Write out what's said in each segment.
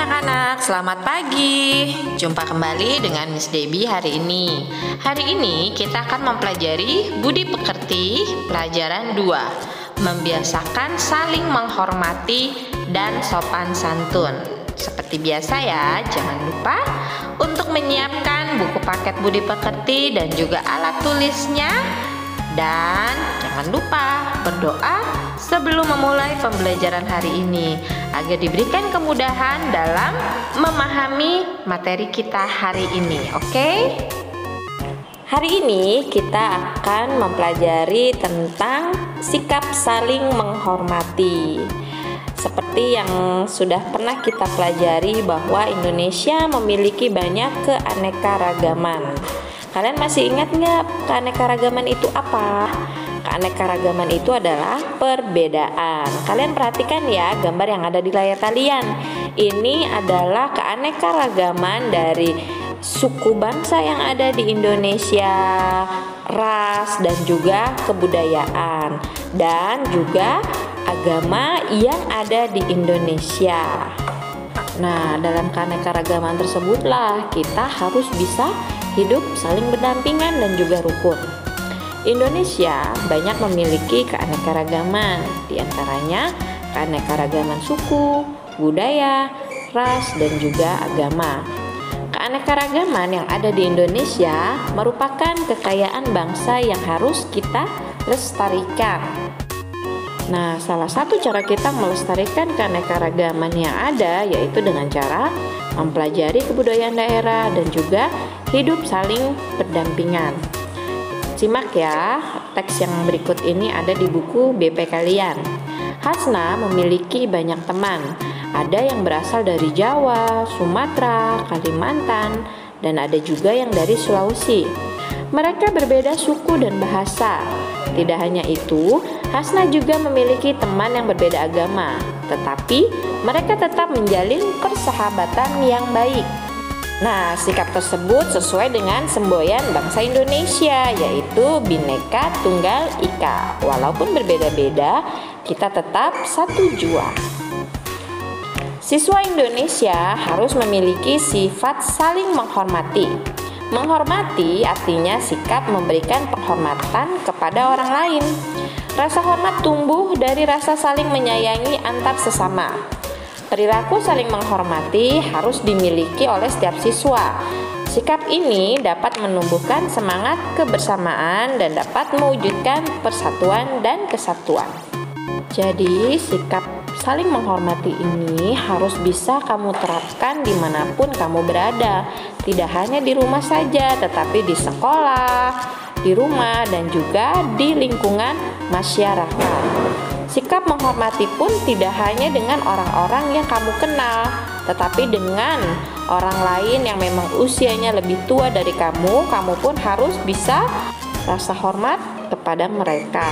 anak-anak, selamat pagi. Jumpa kembali dengan Miss Debbie hari ini. Hari ini kita akan mempelajari budi pekerti pelajaran 2, membiasakan saling menghormati dan sopan santun. Seperti biasa ya, jangan lupa untuk menyiapkan buku paket budi pekerti dan juga alat tulisnya. Dan jangan lupa berdoa sebelum memulai pembelajaran hari ini agar diberikan kemudahan dalam memahami materi kita hari ini. Oke? Hari ini kita akan mempelajari tentang sikap saling menghormati. Seperti yang sudah pernah kita pelajari bahwa Indonesia memiliki banyak keanekaragaman. Kalian masih ingat nggak keanekaragaman itu apa? Keanekaragaman itu adalah perbedaan. Kalian perhatikan ya gambar yang ada di layar kalian. Ini adalah keanekaragaman dari suku bangsa yang ada di Indonesia, ras dan juga kebudayaan, dan juga agama yang ada di Indonesia. Nah, dalam keanekaragaman tersebutlah kita harus bisa hidup saling berdampingan dan juga rukun. Indonesia banyak memiliki keanekaragaman, di antaranya keanekaragaman suku, budaya, ras, dan juga agama. Keanekaragaman yang ada di Indonesia merupakan kekayaan bangsa yang harus kita lestarikan. Nah, salah satu cara kita melestarikan keanekaragaman yang ada yaitu dengan cara mempelajari kebudayaan daerah dan juga hidup saling berdampingan. Simak ya, teks yang berikut ini ada di buku BP kalian. Hasna memiliki banyak teman. Ada yang berasal dari Jawa, Sumatera, Kalimantan, dan ada juga yang dari Sulawesi. Mereka berbeda suku dan bahasa. Tidak hanya itu, Hasna juga memiliki teman yang berbeda agama, tetapi mereka tetap menjalin persahabatan yang baik. Nah, sikap tersebut sesuai dengan semboyan bangsa Indonesia, yaitu Bhinneka Tunggal Ika. Walaupun berbeda-beda, kita tetap satu jua. Siswa Indonesia harus memiliki sifat saling menghormati. Menghormati artinya sikap memberikan penghormatan kepada orang lain. Rasa hormat tumbuh dari rasa saling menyayangi antar sesama. Perilaku saling menghormati harus dimiliki oleh setiap siswa. Sikap ini dapat menumbuhkan semangat kebersamaan dan dapat mewujudkan persatuan dan kesatuan. Jadi, sikap saling menghormati ini harus bisa kamu terapkan dimanapun kamu berada. Tidak hanya di rumah saja, tetapi di sekolah, di rumah, dan juga di lingkungan masyarakat. Sikap menghormati pun tidak hanya dengan orang-orang yang kamu kenal, tetapi dengan orang lain yang memang usianya lebih tua dari kamu pun harus bisa rasa hormat kepada mereka.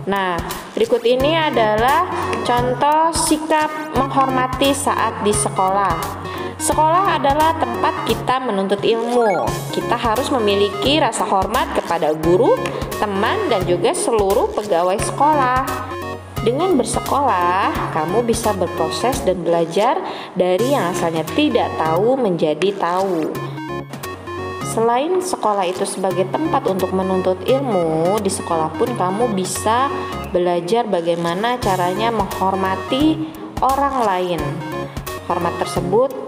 Nah, berikut ini adalah contoh sikap menghormati saat di sekolah. Sekolah adalah tempat kita menuntut ilmu. Kita harus memiliki rasa hormat kepada guru, teman, dan juga seluruh pegawai sekolah. Dengan bersekolah, kamu bisa berproses dan belajar dari yang asalnya tidak tahu menjadi tahu. Selain sekolah itu sebagai tempat untuk menuntut ilmu, di sekolah pun kamu bisa belajar bagaimana caranya menghormati orang lain. Hormat tersebut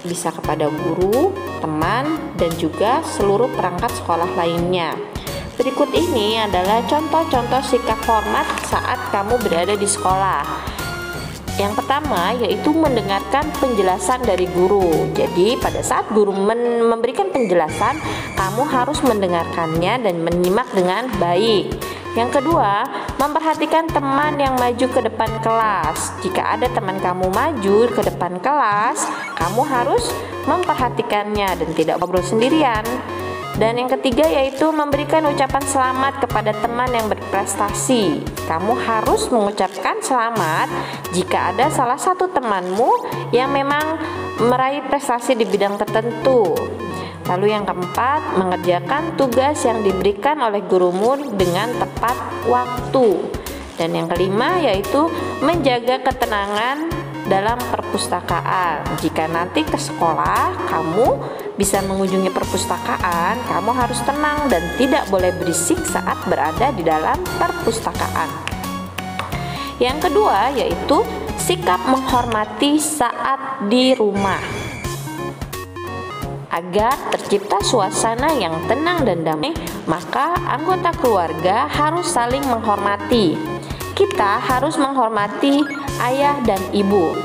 bisa kepada guru, teman, dan juga seluruh perangkat sekolah lainnya. Berikut ini adalah contoh-contoh sikap hormat saat kamu berada di sekolah. Yang pertama yaitu mendengarkan penjelasan dari guru. Jadi pada saat guru memberikan penjelasan, kamu harus mendengarkannya dan menyimak dengan baik. Yang kedua, memperhatikan teman yang maju ke depan kelas. Jika ada teman kamu maju ke depan kelas, kamu harus memperhatikannya dan tidak ngobrol sendirian. Dan yang ketiga yaitu memberikan ucapan selamat kepada teman yang berprestasi. Kamu harus mengucapkan selamat jika ada salah satu temanmu yang memang meraih prestasi di bidang tertentu. Lalu yang keempat, mengerjakan tugas yang diberikan oleh gurumu dengan tepat waktu. Dan yang kelima yaitu menjaga ketenangan dalam perpustakaan. Jika nanti ke sekolah kamu bisa mengunjungi perpustakaan, kamu harus tenang dan tidak boleh berisik saat berada di dalam perpustakaan. Yang kedua yaitu sikap menghormati saat di rumah. Agar tercipta suasana yang tenang dan damai, maka anggota keluarga harus saling menghormati. Kita harus menghormati ayah dan ibu.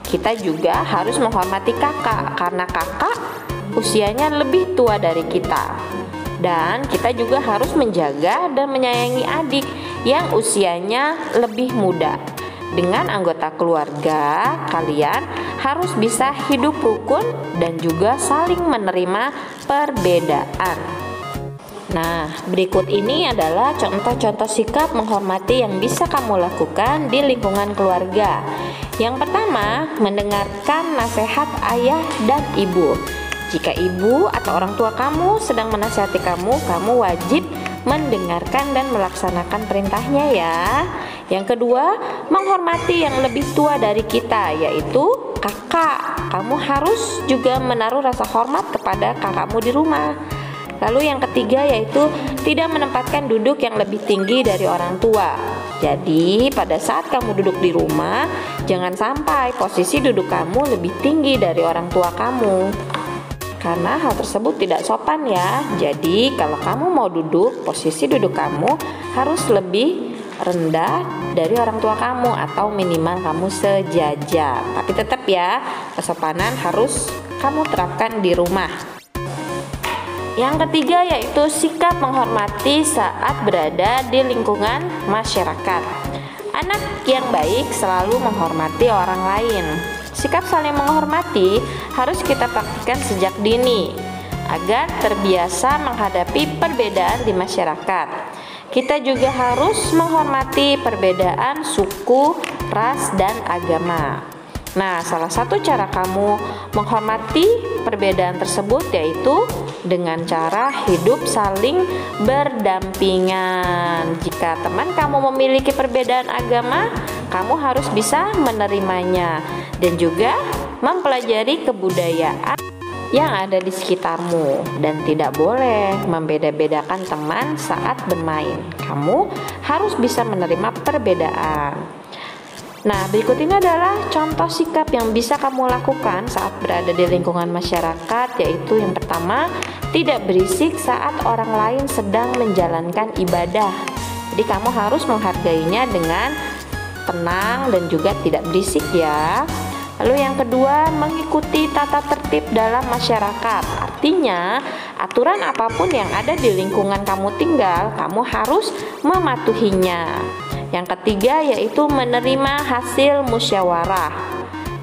Kita juga harus menghormati kakak, karena kakak usianya lebih tua dari kita. Dan kita juga harus menjaga dan menyayangi adik yang usianya lebih muda. Dengan anggota keluarga, kalian harus bisa hidup rukun dan juga saling menerima perbedaan. Nah, berikut ini adalah contoh-contoh sikap menghormati yang bisa kamu lakukan di lingkungan keluarga. Yang pertama, mendengarkan nasihat ayah dan ibu. Jika ibu atau orang tua kamu sedang menasihati kamu, kamu wajib mendengarkan dan melaksanakan perintahnya ya. Yang kedua, menghormati yang lebih tua dari kita, yaitu kakak. Kamu harus juga menaruh rasa hormat kepada kakakmu di rumah. Lalu yang ketiga yaitu tidak menempatkan duduk yang lebih tinggi dari orang tua. Jadi pada saat kamu duduk di rumah, jangan sampai posisi duduk kamu lebih tinggi dari orang tua kamu, karena hal tersebut tidak sopan ya. Jadi kalau kamu mau duduk, posisi duduk kamu harus lebih rendah dari orang tua kamu atau minimal kamu sejajar. Tapi tetap ya, kesopanan harus kamu terapkan di rumah. Yang ketiga yaitu sikap menghormati saat berada di lingkungan masyarakat. Anak yang baik selalu menghormati orang lain. Sikap saling menghormati harus kita praktikkan sejak dini agar terbiasa menghadapi perbedaan di masyarakat. Kita juga harus menghormati perbedaan suku, ras, dan agama. Nah, salah satu cara kamu menghormati perbedaan tersebut yaitu dengan cara hidup saling berdampingan. Jika teman kamu memiliki perbedaan agama, kamu harus bisa menerimanya dan juga mempelajari kebudayaan yang ada di sekitarmu, dan tidak boleh membeda-bedakan teman saat bermain. Kamu harus bisa menerima perbedaan. Nah, berikut ini adalah contoh sikap yang bisa kamu lakukan saat berada di lingkungan masyarakat, yaitu yang pertama, tidak berisik saat orang lain sedang menjalankan ibadah. Jadi kamu harus menghargainya dengan tenang dan juga tidak berisik ya. Lalu yang kedua, mengikuti tata tertib dalam masyarakat. Artinya, aturan apapun yang ada di lingkungan kamu tinggal, kamu harus mematuhinya. Yang ketiga yaitu menerima hasil musyawarah.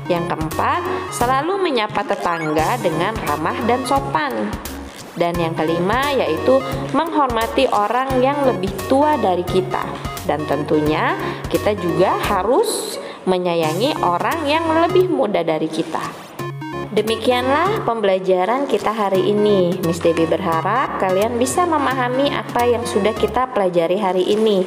Yang keempat, selalu menyapa tetangga dengan ramah dan sopan. Dan yang kelima yaitu menghormati orang yang lebih tua dari kita. Dan tentunya kita juga harus menyayangi orang yang lebih muda dari kita. Demikianlah pembelajaran kita hari ini. Miss Debbie berharap kalian bisa memahami apa yang sudah kita pelajari hari ini.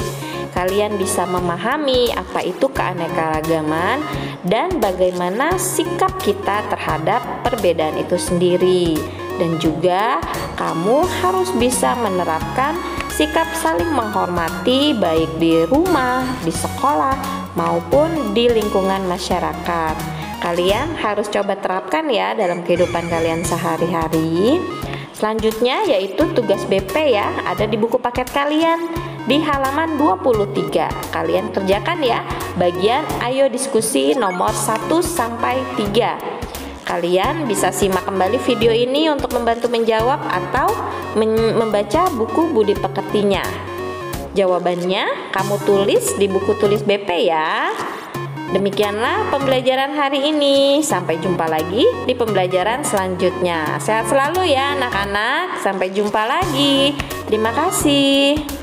Kalian bisa memahami apa itu keanekaragaman dan bagaimana sikap kita terhadap perbedaan itu sendiri. Dan juga kamu harus bisa menerapkan sikap saling menghormati baik di rumah, di sekolah, maupun di lingkungan masyarakat. Kalian harus coba terapkan ya dalam kehidupan kalian sehari-hari. Selanjutnya yaitu tugas BP ya, ada di buku paket kalian di halaman 23. Kalian kerjakan ya bagian ayo diskusi nomor 1 sampai 3. Kalian bisa simak kembali video ini untuk membantu menjawab atau membaca buku budi pekertinya. Jawabannya kamu tulis di buku tulis BP ya. Demikianlah pembelajaran hari ini. Sampai jumpa lagi di pembelajaran selanjutnya. Sehat selalu ya anak-anak. Sampai jumpa lagi. Terima kasih.